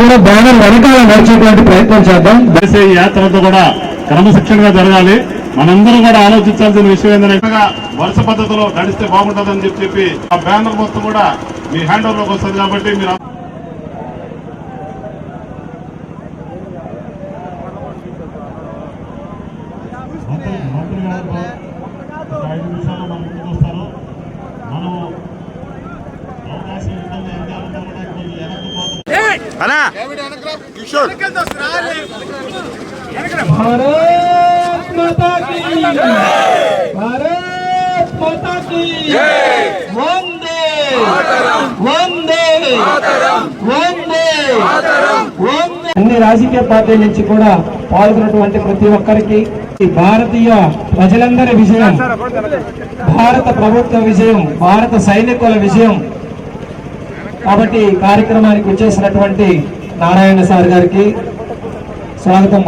కూడా బ్యానర్ వెనకాల నడిచేటువంటి ప్రయత్నం చేద్దాం. దేశీయ యాత్రతో కూడా క్రమశిక్షణగా జరగాలి. మనందరం కూడా ఆలోచించాల్సిన విషయం ఏంటంటే వరుస పద్ధతిలో నడిస్తే బాగుంటుందని చెప్పి ఆ బ్యానర్ మొత్తం కూడా మీ హ్యాండ్ ఓవర్ లోకి వస్తుంది. కాబట్టి మీరు మంత్రి గారు 5 నిమిషాలు మన ముందుకు వస్తారు. మనం అవకాశం ఇబ్బంది ఏం చేయాలన్నా కూడా కొంచెం వెనక్కి పోతాం. भारत माता की भारत माता की वंदे वंदे वंदे वंदे. అన్ని రాజకీయ పార్టీల నుంచి కూడా పాల్గొన్నటువంటి ప్రతి ఒక్కరికి భారతీయ ప్రజలందరి విజయం, భారత ప్రభుత్వ విజయం, భారత సైనికుల విజయం. కాబట్టి కార్యక్రమానికి వచ్చేసినటువంటి నారాయణ సార్ గారికి స్వాగతం.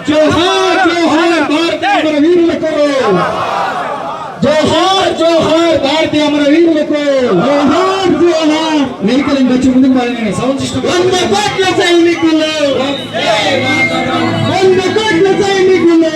जोहार जोहार भारतीय अमर वीरुలకు, जोहार जोहार भारतीय अमर वीरुలకు, जोहार जोहार. వెహికల్ వచ్చి ముందుకు పోయిన సౌండ్ సిస్టమ్ 100 కోట్ల సైనికులు, 100 కోట్ల సైనికులు.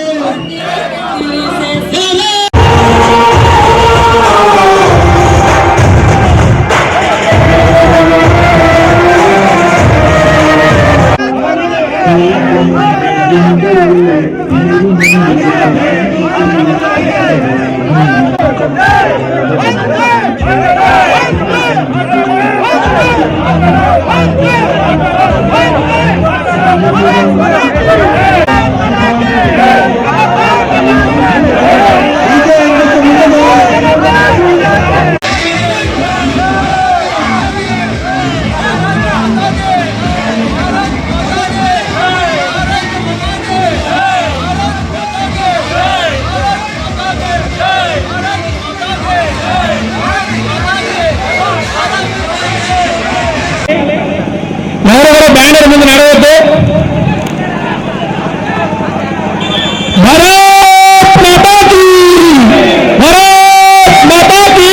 బ్యానర్ ముందు నడవద్దు. భారత్ మాతా కీ, భారత్ మాతా కీ.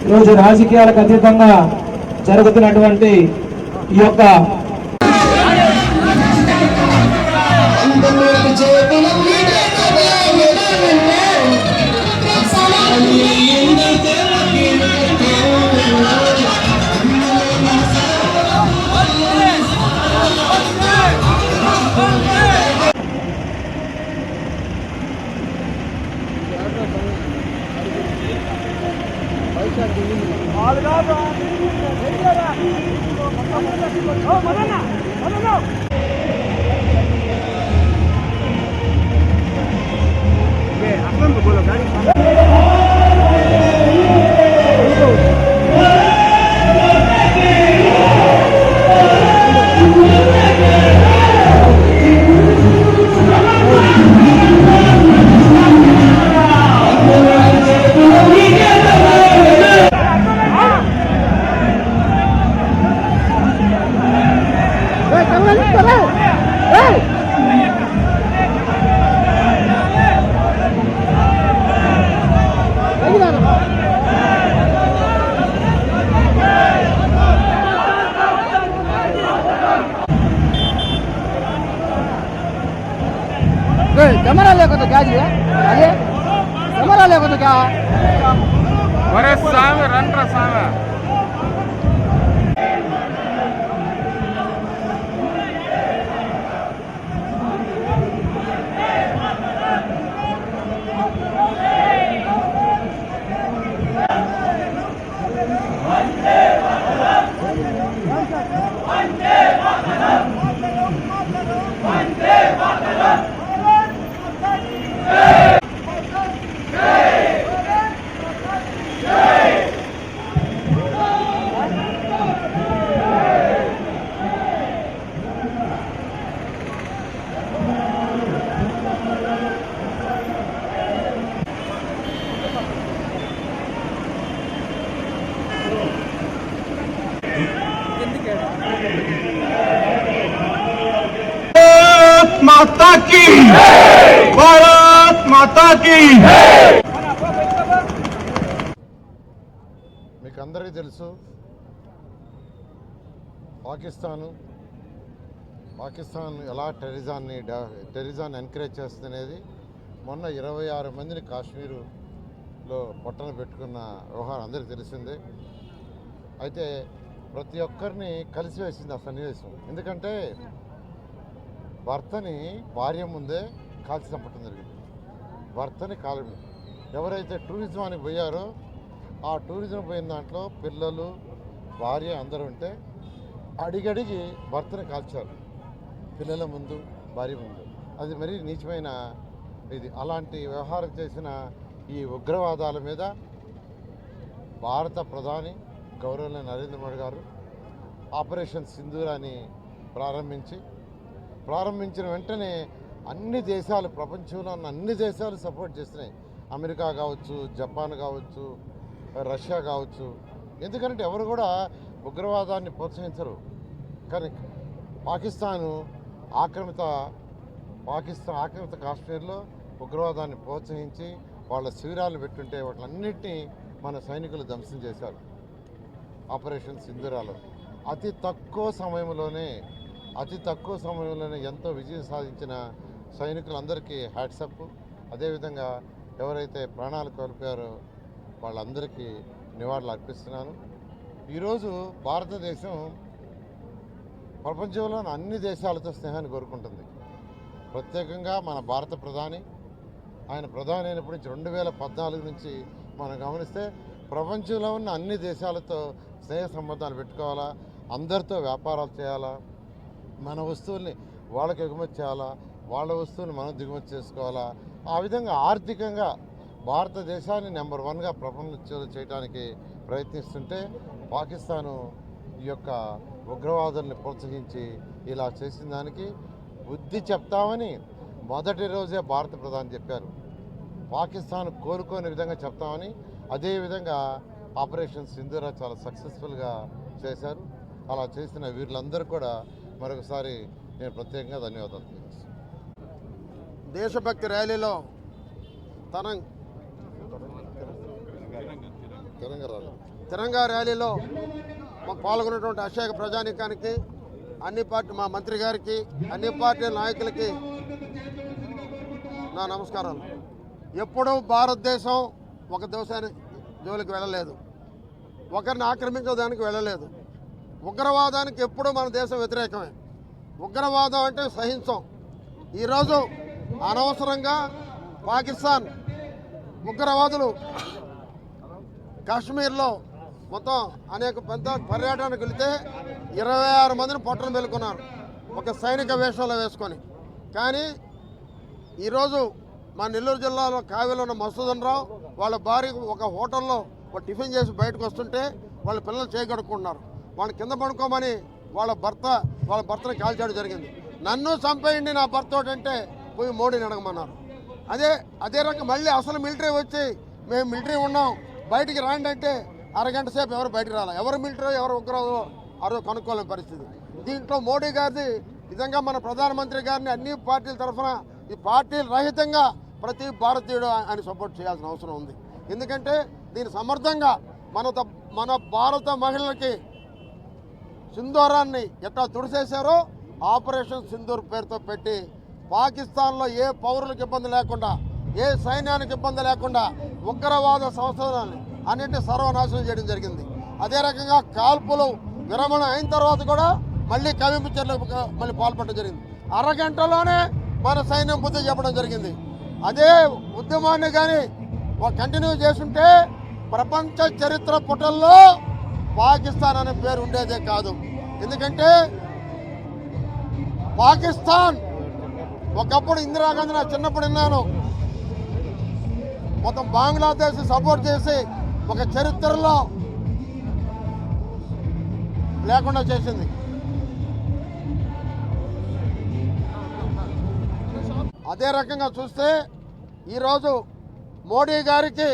ఈరోజు రాజకీయాలకు అతీతంగా జరుగుతున్నటువంటి ఈ యొక్క कैमरा लेको तो क्या जी है आगे कैमरा लेको तो क्या अरे सामे रन रा सामे माता की भारत माता की మీకు అందరికీ తెలుసు పాకిస్తాన్ ఎలా టెర్రరిజాన్ని ఎంకరేజ్ చేస్తుందనేది మొన్న 26 మందిని కాశ్మీరులో పొట్టన పెట్టుకున్న వ్యవహారం అందరికీ తెలిసిందే. అయితే ప్రతి ఒక్కరిని కలిసివేసింది ఆ సన్నివేశం. ఎందుకంటే భర్తని భార్య ముందే కాల్చి చంపటం జరిగింది. భర్తని ఎవరైతే టూరిజానికి పోయారో ఆ టూరిజం పోయిన దాంట్లో పిల్లలు భార్య అందరూ ఉంటే అడిగడిగి భర్తని కాల్చారు, పిల్లల ముందు భార్య ముందు. అది మరీ నీచమైన ఇది. అలాంటి వ్యవహారం చేసిన ఈ ఉగ్రవాదాల మీద భారత ప్రధాని గౌరవనీయ నరేంద్ర మోడీ గారు ఆపరేషన్ సింధూరాన్ని ప్రారంభించిన వెంటనే అన్ని దేశాలు, ప్రపంచంలో ఉన్న అన్ని దేశాలు సపోర్ట్ చేస్తున్నాయి. అమెరికా కావచ్చు, జపాన్ కావచ్చు, రష్యా కావచ్చు. ఎందుకంటే ఎవరు కూడా ఉగ్రవాదాన్ని ప్రోత్సహించరు. కానీ పాకిస్తాన్ ఆక్రమిత కాశ్మీర్లో ఉగ్రవాదాన్ని ప్రోత్సహించి వాళ్ళ శిబిరాలు పెట్టుంటే వాటిలన్నింటినీ మన సైనికులు ధ్వంసం చేశారు ఆపరేషన్ సింధూరాలో. అతి తక్కువ సమయంలోనే ఎంతో విజయం సాధించిన సైనికులందరికీ హ్యాట్సప్. అదేవిధంగా ఎవరైతే ప్రాణాలు కోల్పోయారో వాళ్ళందరికీ నివాళులు అర్పిస్తున్నాను. ఈరోజు భారతదేశం ప్రపంచంలోని అన్ని దేశాలతో స్నేహాన్ని కోరుకుంటుంది. ప్రత్యేకంగా మన భారత ప్రధాని అయినప్పటి నుంచి 2014 నుంచి మనం గమనిస్తే ప్రపంచంలో ఉన్న అన్ని దేశాలతో స్నేహ సంబంధాలు పెట్టుకోవాలా, అందరితో వ్యాపారాలు చేయాలా, మన వస్తువుల్ని వాళ్ళకి ఎగుమతి చేయాలా, వాళ్ళ వస్తువుని మనం దిగుమతి చేసుకోవాలా. ఆ విధంగా ఆర్థికంగా భారతదేశాన్ని నెంబర్ 1గా ప్రపంచంలో చేయడానికి ప్రయత్నిస్తుంటే పాకిస్తాను ఈ యొక్క ఉగ్రవాదుల్ని ప్రోత్సహించి ఇలా చేసిన దానికి బుద్ధి చెప్తామని మొదటి రోజే భారత ప్రధాని చెప్పారు. పాకిస్తాన్ కోరుకునే విధంగా చెప్తామని. అదేవిధంగా ఆపరేషన్ సింధూరా చాలా సక్సెస్ఫుల్గా చేశారు. అలా చేసిన వీళ్ళందరూ కూడా మరొకసారి నేను ప్రత్యేకంగా ధన్యవాదాలు తెలియజేస్తాను. దేశభక్తి ర్యాలీలో తిరంగా ర్యాలీలో పాల్గొన్నటువంటి అశేష ప్రజానీకానికి, మా మంత్రి గారికి, అన్ని పార్టీల నాయకులకి నా నమస్కారాలు. ఎప్పుడూ భారతదేశం ఒక దేశాన్ని జోలికి వెళ్ళలేదు, ఒకరిని ఆక్రమించడానికి వెళ్ళలేదు. ఉగ్రవాదానికి ఎప్పుడూ మన దేశం వ్యతిరేకమే. ఉగ్రవాదం అంటే సహించం. ఈరోజు అనవసరంగా పాకిస్తాన్ ఉగ్రవాదులు కాశ్మీర్లో మొత్తం అనేక పెద్ద పర్యటనకు వెళితే 26 మందిని పొట్టను పెలుకున్నారు ఒక సైనిక వేషంలో వేసుకొని. కానీ ఈరోజు మా నెల్లూరు జిల్లాలో కావ్యలో ఉన్న మసూదన్ రావు వాళ్ళ భార్య ఒక హోటల్లో ఒక టిఫిన్ చేసి బయటకు వస్తుంటే వాళ్ళ పిల్లలు చేయగడుకుంటున్నారు. వాళ్ళని కింద పడుకోమని వాళ్ళ భర్తని కాల్చేయడం జరిగింది. నన్ను చంపేయండి నా భర్త అంటే పోయి మోడీని అడగమన్నారు. అదే రకం మళ్ళీ అసలు మిలిటరీ వచ్చి మేము మిలిటరీ ఉన్నాం బయటికి రాండి అంటే అరగంట సేపు ఎవరు బయటికి రాలి. ఎవరు మిలిటరీ ఎవరు ఉగ్రవాదో అరవై కనుక్కోలేని పరిస్థితి. దీంట్లో మోడీ గారిది నిజంగా మన ప్రధానమంత్రి గారిని అన్ని పార్టీల తరఫున ఈ పార్టీల రహితంగా ప్రతి భారతీయుడు ఆయన సపోర్ట్ చేయాల్సిన అవసరం ఉంది. ఎందుకంటే దీన్ని సమర్థంగా మన భారత మహిళలకి సింధూరాన్ని ఎట్లా తుడిసేశారో ఆపరేషన్ సింధూర్ పేరుతో పెట్టి పాకిస్తాన్లో ఏ పౌరులకు ఇబ్బంది లేకుండా ఏ సైన్యానికి ఇబ్బంది లేకుండా ఉగ్రవాద సంస్థలని అన్నింటినీ సర్వనాశనం చేయడం జరిగింది. అదే రకంగా కాల్పులు విరమణ అయిన తర్వాత కూడా మళ్ళీ కవింపు చర్యలకు మళ్ళీ పాల్పడడం జరిగింది. అరగంటలోనే మన సైన్యం బుద్ధి చెప్పడం జరిగింది. అదే ఉద్యమాన్ని కానీ కంటిన్యూ చేస్తుంటే ప్రపంచ చరిత్ర పుటల్లో పాకిస్తాన్ అనే పేరు ఉండేదే కాదు. ఎందుకంటే పాకిస్తాన్ ఒకప్పుడు ఇందిరాగాంధీ నా చిన్నప్పుడు విన్నాను మొత్తం బంగ్లాదేశ్ సపోర్ట్ చేసి ఒక చరిత్రలో లేకుండా చేసింది. అదే రకంగా చూస్తే ఈరోజు మోడీ గారికి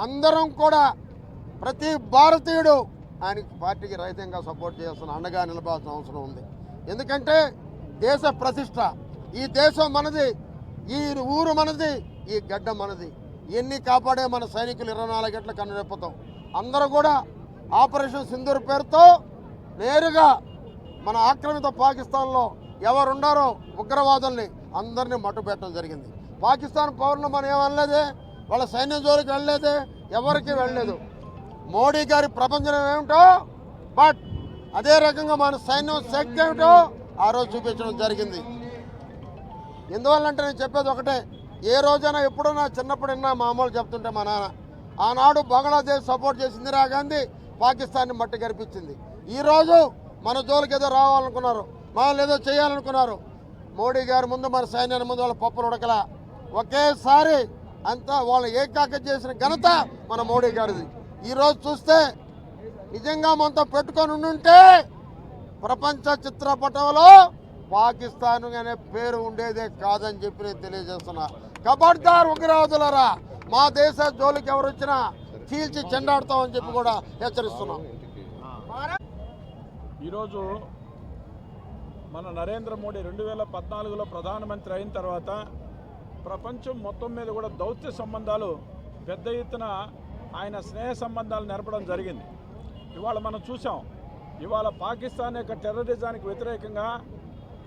అందరం కూడా ప్రతి భారతీయుడు ఆయన పార్టీకి రహితంగా సపోర్ట్ చేయాల్సిన అండగా నిలబాల్సిన అవసరం ఉంది. ఎందుకంటే దేశ ప్రతిష్ట, ఈ దేశం మనది, ఈ ఊరు మనది, ఈ గడ్డ మనది. ఎన్ని కాపాడే మన సైనికులు 24 గంటల కన్నురెప్పుతాం. అందరూ కూడా ఆపరేషన్ సింధూర్ పేరుతో నేరుగా మన ఆక్రమిత పాకిస్తాన్లో ఎవరున్నారో ఉగ్రవాదుల్ని అందరినీ మట్టుపెట్టడం జరిగింది. పాకిస్తాన్ పౌరులు మనం ఏమనలేదే, వాళ్ళ సైన్యం జోలికి వెళ్ళలేదే, ఎవరికి వెళ్ళలేదు. మోడీ గారి ప్రపంచం ఏమిటో బట్ అదే రకంగా మన సైన్యం శక్తి ఏమిటో ఆ రోజు చూపించడం జరిగింది. ఎందువల్లంటే నేను చెప్పేది ఒకటే, ఏ రోజైనా ఎప్పుడైనా చిన్నప్పుడు విన్నా మామూలు చెప్తుంటే మా నాన్న ఆనాడు బంగ్లాదేశ్ సపోర్ట్ చేసి ఇందిరాగాంధీ పాకిస్తాన్ని మట్టి గరిపించింది. ఈరోజు మన జోలికి ఏదో రావాలనుకున్నారు, మనం ఏదో చేయాలనుకున్నారు. మోడీ గారి ముందు మన సైన్యాన్ని ముందు వాళ్ళ పప్పులు ఉడకలా ఒకేసారి అంతా వాళ్ళు ఏకాక చేసిన ఘనత మన మోడీ గారిది. ఈరోజు చూస్తే నిజంగా మనతో పెట్టుకొని ఉండుంటే ప్రపంచ చిత్రపటంలో పాకిస్తాన్ అనే పేరు ఉండేదే కాదని చెప్పి నేను తెలియజేస్తున్నా. కబడ్దార్ ఉగ్రవాదులరా, మా దేశ జోలికి ఎవరు వచ్చినా చీల్చి చెండాడుతామని చెప్పి కూడా హెచ్చరిస్తున్నాం. ఈరోజు మన నరేంద్ర మోడీ 2014లో ప్రధానమంత్రి అయిన తర్వాత ప్రపంచం మొత్తం మీద కూడా దౌత్య సంబంధాలు పెద్ద ఎత్తున ఆయన స్నేహ సంబంధాలు నెరపడం జరిగింది. ఇవాళ మనం చూసాం, ఇవాళ పాకిస్తాన్ యొక్క టెర్రరిజానికి వ్యతిరేకంగా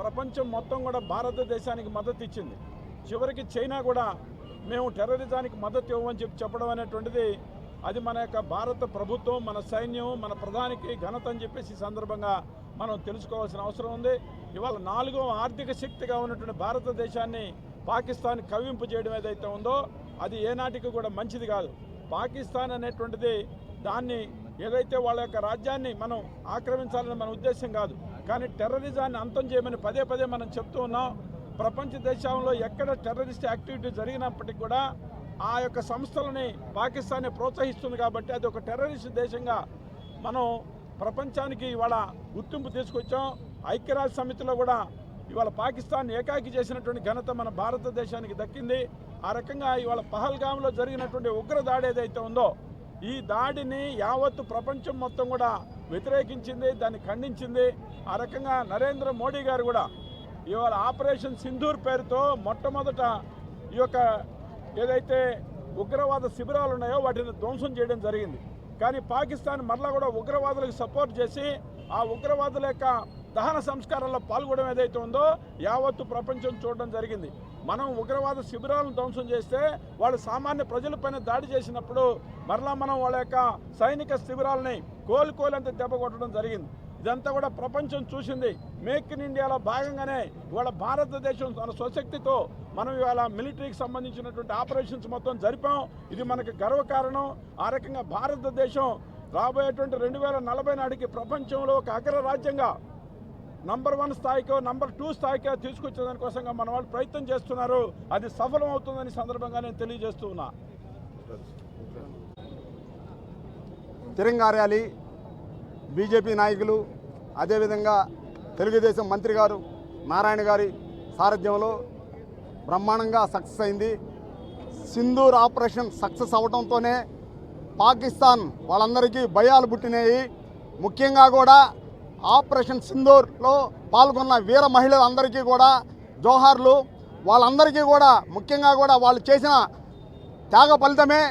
ప్రపంచం మొత్తం కూడా భారతదేశానికి మద్దతు ఇచ్చింది. చివరికి చైనా కూడా మేము టెర్రరిజానికి మద్దతు ఇవ్వమని చెప్పడం అనేటువంటిది అది మన యొక్క భారత ప్రభుత్వం, మన సైన్యం, మన ప్రధానికి ఘనత అని చెప్పేసి ఈ సందర్భంగా మనం తెలుసుకోవాల్సిన అవసరం ఉంది. ఇవాళ 4వ ఆర్థిక శక్తిగా ఉన్నటువంటి భారతదేశాన్ని పాకిస్తాన్ కవ్వింపు చేయడం ఏదైతే ఉందో అది ఏనాటికి కూడా మంచిది కాదు. పాకిస్తాన్ అనేటువంటిది దాన్ని ఏదైతే వాళ్ళ యొక్క రాజ్యాన్ని మనం ఆక్రమించాలని మన ఉద్దేశం కాదు, కానీ టెర్రరిజాన్ని అంతం చేయమని పదే పదే మనం చెప్తూ ఉన్నాం. ప్రపంచ దేశంలో ఎక్కడ టెర్రరిస్ట్ యాక్టివిటీ జరిగినప్పటికీ కూడా ఆ యొక్క సంస్థలని పాకిస్తాన్ని ప్రోత్సహిస్తుంది. కాబట్టి అది ఒక టెర్రరిస్ట్ దేశంగా మనం ప్రపంచానికి ఇవాళ గుర్తింపు తీసుకొచ్చాం. ఐక్యరాజ్య సమితిలో కూడా ఇవాళ పాకిస్తాన్ ఏకాకి చేసినటువంటి ఘనత మన భారతదేశానికి దక్కింది. ఆ రకంగా ఇవాళ పహల్గామ్లో జరిగినటువంటి ఉగ్రదాడి ఏదైతే ఉందో ఈ దాడిని యావత్తు ప్రపంచం మొత్తం కూడా వ్యతిరేకించింది, దాన్ని ఖండించింది. ఆ రకంగా నరేంద్ర మోడీ గారు కూడా ఇవాళ ఆపరేషన్ సింధూర్ పేరుతో మొట్టమొదట ఈ యొక్క ఏదైతే ఉగ్రవాద శిబిరాలు ఉన్నాయో వాటిని ధ్వంసం చేయడం జరిగింది. కానీ పాకిస్తాన్ మరలా కూడా ఉగ్రవాదులకు సపోర్ట్ చేసి ఆ ఉగ్రవాదుల యొక్క దహన సంస్కారాల్లో పాల్గొనడం ఏదైతే ఉందో యావత్తు ప్రపంచం చూడడం జరిగింది. మనం ఉగ్రవాద శిబిరాలను ధ్వంసం చేస్తే వాళ్ళు సామాన్య ప్రజలపైన దాడి చేసినప్పుడు మరలా మనం వాళ్ళ యొక్క సైనిక శిబిరాలని కోలుకోలేంత దెబ్బ కొట్టడం జరిగింది. ఇదంతా కూడా ప్రపంచం చూసింది. మేక్ ఇన్ ఇండియాలో భాగంగానే ఇవాళ భారతదేశం తన స్వశక్తితో మనం ఇవాళ మిలిటరీకి సంబంధించినటువంటి ఆపరేషన్స్ మొత్తం జరిపాం. ఇది మనకు గర్వకారణం. ఆ రకంగా భారతదేశం రాబోయేటువంటి 2040 నాటికి ప్రపంచంలో ఒక అగ్రరాజ్యంగా నంబర్ 1 స్థాయికో నంబర్ 2 స్థాయికో తీసుకొచ్చేదాని కోసంగా మన వాళ్ళు ప్రయత్నం చేస్తున్నారు. అది సఫలం అవుతుందని సందర్భంగా నేను తెలియజేస్తూ ఉన్నా. తిరంగా ర్యాలీ బీజేపీ నాయకులు అదేవిధంగా తెలుగుదేశం మంత్రి గారు నారాయణ గారి సారథ్యంలో బ్రహ్మాండంగా సక్సెస్ అయింది. సింధూర్ ఆపరేషన్ సక్సెస్ అవడంతోనే పాకిస్తాన్ వాళ్ళందరికీ భయాలు పుట్టినాయి. ముఖ్యంగా కూడా ఆపరేషన్ సింధూర్లో పాల్గొన్న వీర మహిళలందరికీ కూడా జోహార్లు. వాళ్ళందరికీ కూడా ముఖ్యంగా కూడా వాళ్ళు చేసిన త్యాగ ఫలితమే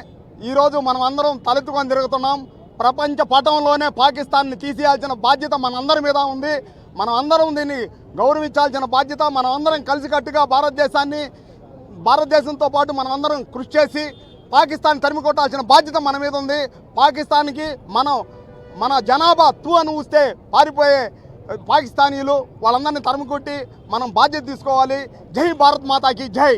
ఈరోజు మనం అందరం తలెత్తుకొని తిరుగుతున్నాం. ప్రపంచ పటంలోనే పాకిస్తాన్ని తీసేయాల్సిన బాధ్యత మనందరి మీద ఉంది. మనం అందరం దీన్ని గౌరవించాల్సిన బాధ్యత. మనం అందరం కలిసికట్టుగా భారతదేశంతో పాటు మనం అందరం కృషి చేసి పాకిస్తాన్ తరిమి కొట్టాల్సిన బాధ్యత మన మీద ఉంది. పాకిస్తాన్కి మన జనాభా అని ఊస్తే పారిపోయే పాకిస్తానీలు వాళ్ళందరినీ తరిమి కొట్టి మనం బాధ్యత తీసుకోవాలి. జై భారత్ మాతాకి జై.